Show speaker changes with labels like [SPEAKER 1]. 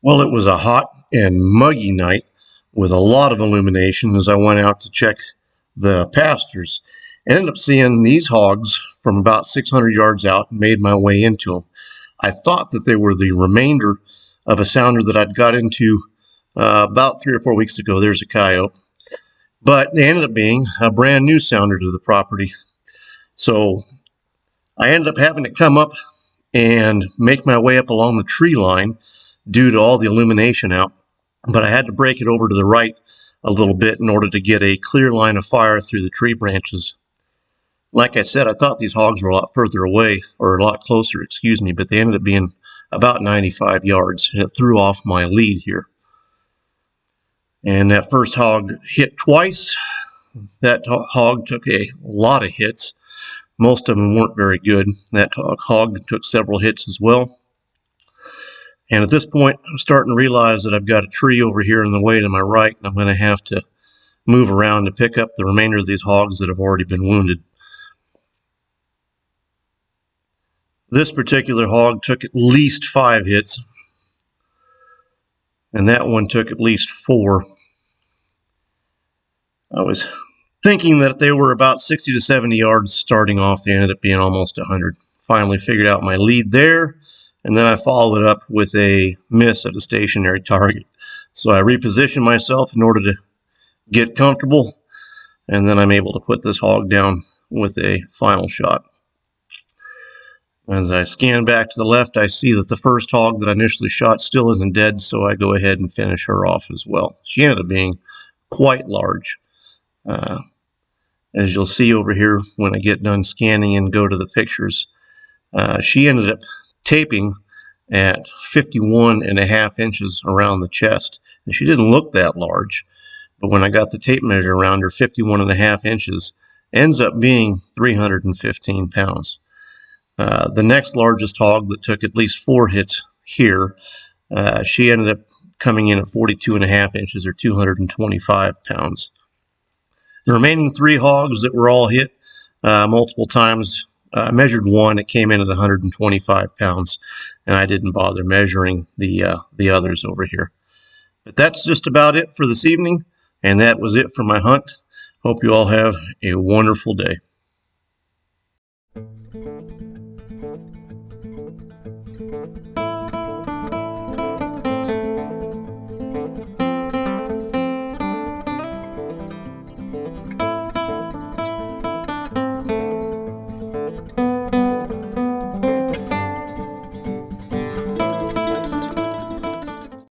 [SPEAKER 1] Well, it was a hot and muggy night with a lot of illumination as I went out to check the pastures. I ended up seeing these hogs from about 600 yards out and made my way into them. I thought that they were the remainder of a sounder that I'd got into about 3 or 4 weeks ago. There's a coyote. But they ended up being a brand new sounder to the property. So I ended up having to come up and make my way up along the tree line due to all the illumination out. But I had to break it over to the right a little bit in order to get a clear line of fire through the tree branches. Like I said, I thought these hogs were a lot further away, or a lot closer, excuse me, but they ended up being about 95 yards, and it threw off my lead here. And that first hog hit twice. That hog took a lot of hits. Most of them weren't very good. That hog took several hits as well. And at this point, I'm starting to realize that I've got a tree over here in the way to my right, and I'm going to have to move around to pick up the remainder of these hogs that have already been wounded. This particular hog took at least 5 hits, and that one took at least 4. I was thinking that they were about 60 to 70 yards starting off. They ended up being almost 100. Finally figured out my lead there, and then I followed it up with a miss at a stationary target. So I repositioned myself in order to get comfortable, and then I'm able to put this hog down with a final shot. As I scan back to the left, I see that the first hog that I initially shot still isn't dead, so I go ahead and finish her off as well. She ended up being quite large. As you'll see over here when I get done scanning and go to the pictures, she ended up taping at 51.5 inches around the chest. And she didn't look that large, but when I got the tape measure around her, 51.5 inches ends up being 315 pounds. The next largest hog that took at least 4 hits here, she ended up coming in at 42.5 inches or 225 pounds. The remaining 3 hogs that were all hit multiple times, I measured one. It came in at 125 pounds, and I didn't bother measuring the others over here. But that's just about it for this evening, and that was it for my hunt. Hope you all have a wonderful day.